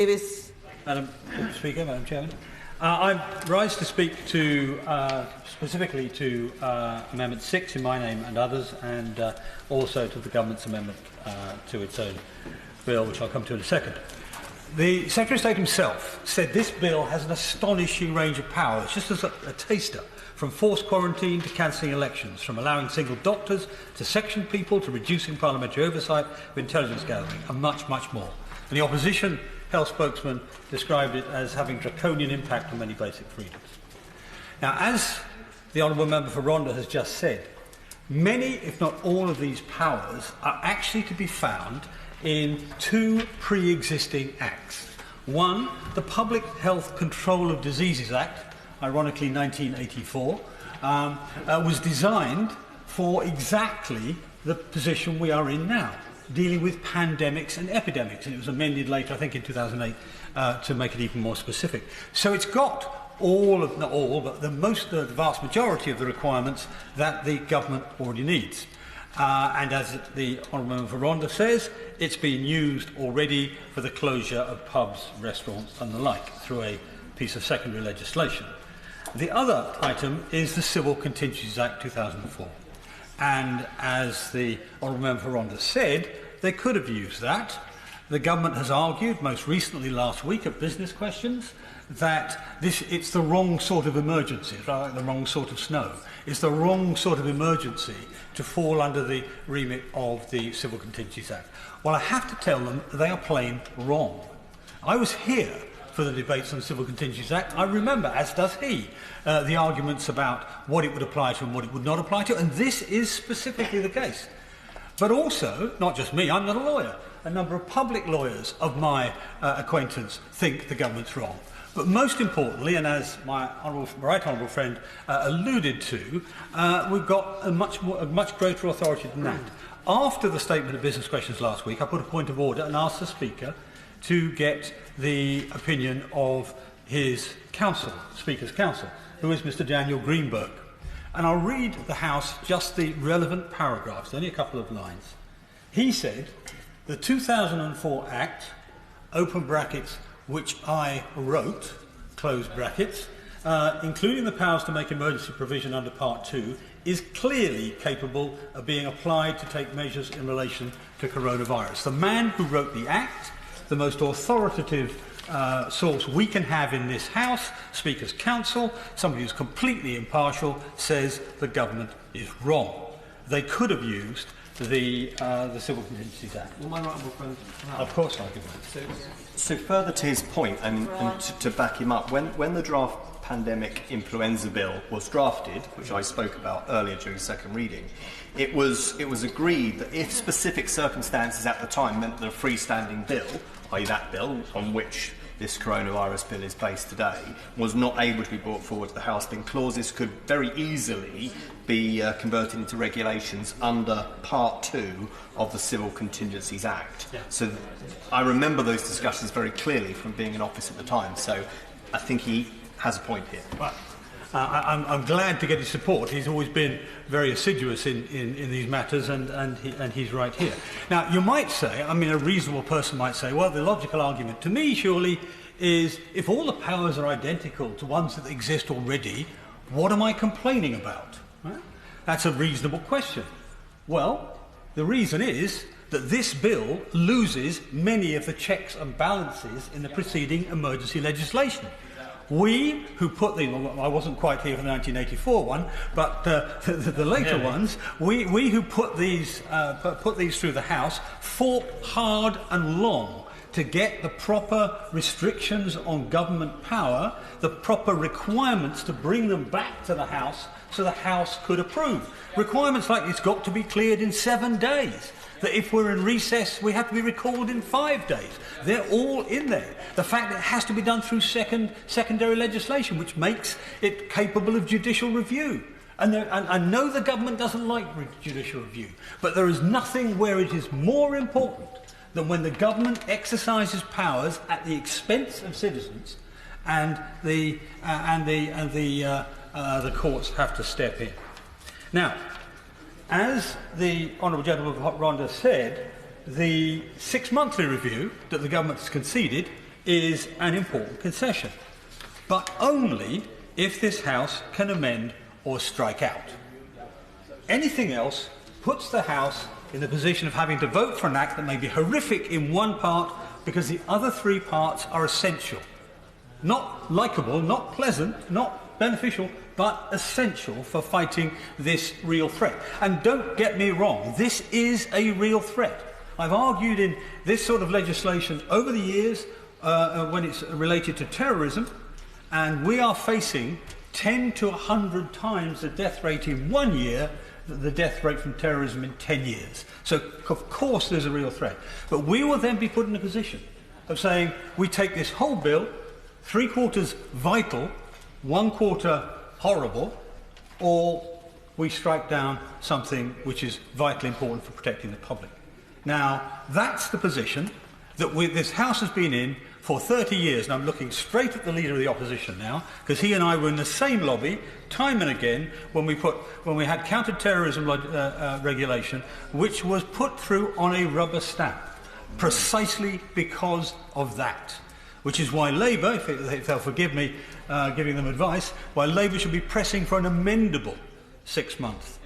Davis. Madam Speaker, Madam Chairman, I rise to speak to specifically to Amendment 6 in my name and others, and also to the Government's amendment to its own bill, which I'll come to in a second. The Secretary of State himself said this bill has an astonishing range of powers, just as a taster, from forced quarantine to cancelling elections, from allowing single doctors to section people to reducing parliamentary oversight of intelligence gathering, and much, much more. And the opposition health spokesman described it as having draconian impact on many basic freedoms. Now, as the Honourable Member for Rhondda has just said, many, if not all of these powers are actually to be found in two pre-existing acts. One, the Public Health Control of Diseases Act, ironically 1984, was designed for exactly the position we are in now, dealing with pandemics and epidemics, and it was amended later, I think in 2008, to make it even more specific. So it's got all of, not all, but the vast majority of the requirements that the government already needs. And as the Honourable Member for Rhondda says, it's being used already for the closure of pubs, restaurants and the like through a piece of secondary legislation. The other item is the Civil Contingencies Act 2004. And as the Honourable Member for Rhondda said, they could have used that. The government has argued, most recently last week at business questions, that it's the wrong sort of emergency. It's like the wrong sort of snow. It's the wrong sort of emergency to fall under the remit of the Civil Contingencies Act. Well, I have to tell them they are plain wrong. I was here for the debates on the Civil Contingencies Act. I remember, as does he, the arguments about what it would apply to and what it would not apply to, and this is specifically the case. But also, not just me, I'm not a lawyer. A number of public lawyers of my acquaintance think the government's wrong. But most importantly, and as my right honourable friend alluded to, we've got a much greater authority than that. After the statement of business questions last week, I put a point of order and asked the Speaker to get the opinion of his counsel, Speaker's counsel, who is Mr. Daniel Greenberg. And I'll read the House just the relevant paragraphs, only a couple of lines. He said, the 2004 Act, open brackets, which I wrote, close brackets, including the powers to make emergency provision under Part 2, is clearly capable of being applied to take measures in relation to coronavirus. The man who wrote the Act, the most authoritative source we can have in this House, Speaker's counsel, somebody who's completely impartial, says the government is wrong. They could have used the Civil Contingencies Act. Well, my right honourable friend, of course I could. So further to his point, and to back him up, when the draft pandemic influenza bill was drafted, which I spoke about earlier during second reading, it was agreed that if specific circumstances at the time meant that a freestanding bill, i.e. that bill on which this coronavirus bill is based today, was not able to be brought forward to the House, then clauses could very easily be converted into regulations under Part 2 of the Civil Contingencies Act. Yeah. So I remember those discussions very clearly from being in office at the time, so I think he has a point here. Well, I'm glad to get his support. He's always been very assiduous in these matters, and he's right here. Now, you might say, I mean, a reasonable person might say, well, the logical argument to me, surely, is if all the powers are identical to ones that exist already, what am I complaining about? Right? That's a reasonable question. Well, the reason is that this bill loses many of the checks and balances in the preceding emergency legislation. We who put the, well, I wasn't quite here for the 1984 one, but the later ones, we who put these through the House fought hard and long to get the proper restrictions on government power, the proper requirements to bring them back to the House so the House could approve. Requirements like it's got to be cleared in 7 days. That if we're in recess, we have to be recalled in 5 days. They're all in there. The fact that it has to be done through secondary legislation, which makes it capable of judicial review. And I know the government doesn't like judicial review, but there is nothing where it is more important than when the government exercises powers at the expense of citizens, and the courts have to step in. Now, as the Honourable Gentleman for Rhondda said, the 6-monthly review that the government has conceded is an important concession, but only if this House can amend or strike out. Anything else puts the House in the position of having to vote for an act that may be horrific in one part because the other three parts are essential. Not likeable, not pleasant, not beneficial, but essential for fighting this real threat. And don't get me wrong, this is a real threat. I've argued in this sort of legislation over the years when it's related to terrorism, and we are facing 10 to 100 times the death rate in 1 year, the death rate from terrorism in 10 years. So, of course, there's a real threat. But we will then be put in a position of saying we take this whole bill, 3/4 vital, 1/4 horrible, or we strike down something which is vitally important for protecting the public. Now, that's the position that this House has been in for 30 years, and I'm looking straight at the Leader of the Opposition now, because he and I were in the same lobby time and again when we had counter-terrorism regulation, which was put through on a rubber stamp, precisely because of that. Which is why Labour, if they'll forgive me giving them advice, why Labour should be pressing for an amendable 6-month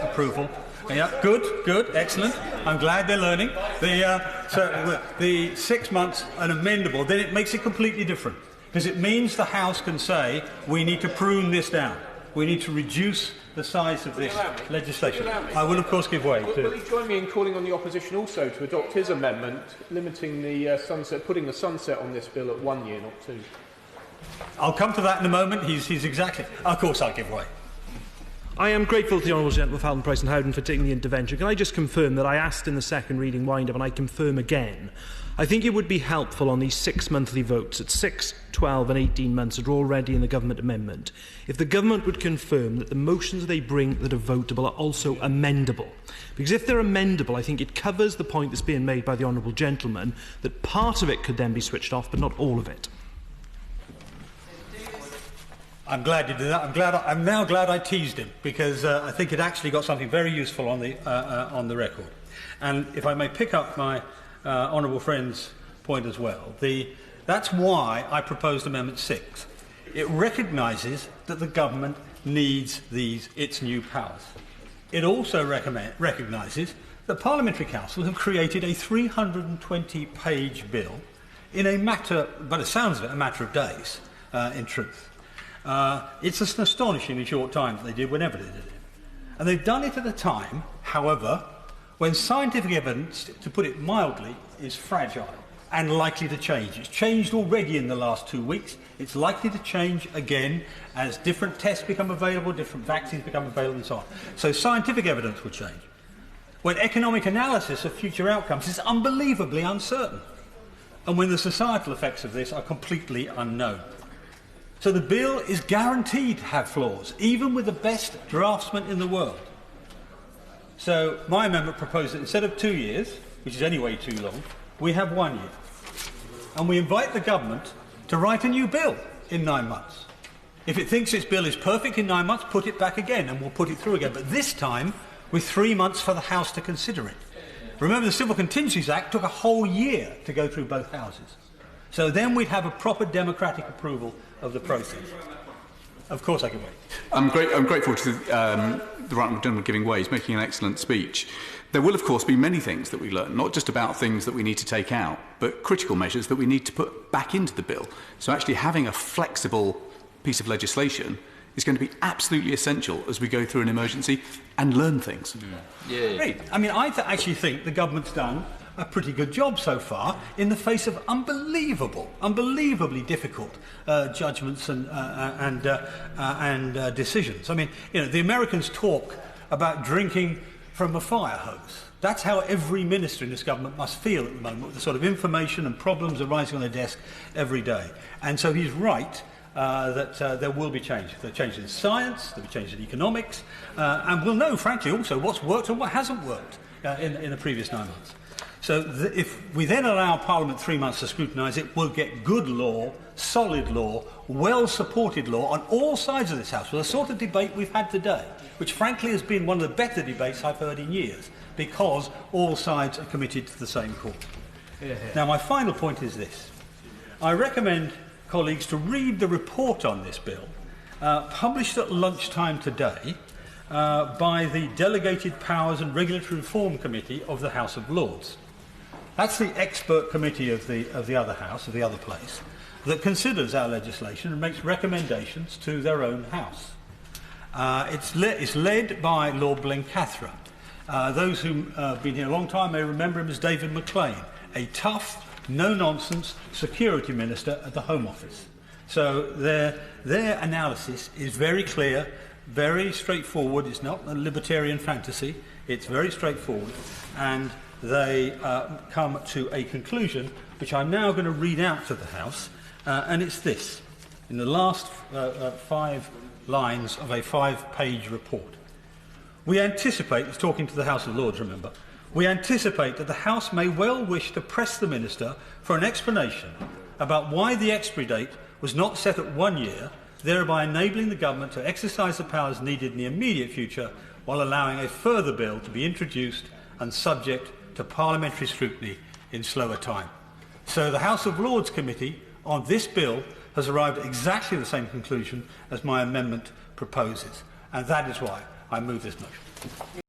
approval. Yeah, good, excellent. I'm glad they're learning. The 6 months and amendable, then it makes it completely different. Because it means the House can say, we need to prune this down. We need to reduce the size of this legislation. I will, of course, give way to... Will he join me in calling on the opposition also to adopt his amendment, limiting the sunset, putting the sunset on this bill at 1 year, not 2? I'll come to that in a moment. He's exactly... Of course, I'll give way. I am grateful to the Honourable Gentleman Falcon Price and Howden for taking the intervention. Can I just confirm that I asked in the second reading wind-up, and I confirm again, I think it would be helpful on these 6 monthly votes at 6, 12 and 18 months that are already in the government amendment, if the government would confirm that the motions they bring that are votable are also amendable. Because if they're amendable, I think it covers the point that's being made by the Honourable Gentleman that part of it could then be switched off, but not all of it. I'm glad you did that. I'm now glad I teased him, because I think it actually got something very useful on the record. And if I may pick up my honourable friend's point as well, that's why I proposed Amendment 6. It recognises that the government needs its new powers. It also recognises that Parliamentary Council have created a 320-page bill in a matter, by the sounds of it, a matter of days, in truth. It's an astonishingly short time that they did whenever they did it. And they've done it at a time, however, when scientific evidence, to put it mildly, is fragile and likely to change. It's changed already in the last 2 weeks. It's likely to change again as different tests become available, different vaccines become available and so on. So scientific evidence will change. When economic analysis of future outcomes is unbelievably uncertain. And when the societal effects of this are completely unknown. So the bill is guaranteed to have flaws, even with the best draftsman in the world. So my amendment proposed that instead of 2 years, which is anyway too long, we have 1 year. And we invite the government to write a new bill in 9 months. If it thinks its bill is perfect in 9 months, put it back again and we'll put it through again. But this time, with 3 months for the House to consider it. Remember, the Civil Contingencies Act took a whole year to go through both houses. So then we'd have a proper democratic approval of the process. Of course I can wait. I'm grateful to the right gentleman giving way. He's making an excellent speech. There will, of course, be many things that we learn, not just about things that we need to take out, but critical measures that we need to put back into the bill. So actually having a flexible piece of legislation is going to be absolutely essential as we go through an emergency and learn things. Yeah. Great. I mean, I actually think the government's done a pretty good job so far in the face of unbelievably difficult judgments and decisions. I mean, you know, the Americans talk about drinking from a fire hose. That's how every minister in this government must feel at the moment, with the sort of information and problems arising on their desk every day. And so he's right that there will be change. There'll be change in science, there'll be change in economics, and we'll know, frankly, also what's worked and what hasn't worked in the previous 9 months. So if we then allow Parliament 3 months to scrutinise it, we'll get good law, solid law, well-supported law on all sides of this House, with the sort of debate we've had today, which frankly has been one of the better debates I've heard in years, because all sides are committed to the same cause. Now, my final point is this. I recommend colleagues to read the report on this bill, published at lunchtime today by the Delegated Powers and Regulatory Reform Committee of the House of Lords. That's the expert committee of the other house, of the other place, that considers our legislation and makes recommendations to their own house. It's led by Lord Blencathra. Those who have been here a long time may remember him as David Maclean, a tough, no-nonsense security minister at the Home Office. So their analysis is very clear, very straightforward. It's not a libertarian fantasy. It's very straightforward. And they come to a conclusion, which I'm now going to read out to the House, and it's this, in the last 5 lines of a 5-page report. We anticipate, it's talking to the House of Lords, remember, we anticipate that the House may well wish to press the Minister for an explanation about why the expiry date was not set at 1 year, thereby enabling the Government to exercise the powers needed in the immediate future while allowing a further bill to be introduced and subject to parliamentary scrutiny in slower time. So the House of Lords Committee on this bill has arrived at exactly the same conclusion as my amendment proposes, and that is why I move this motion.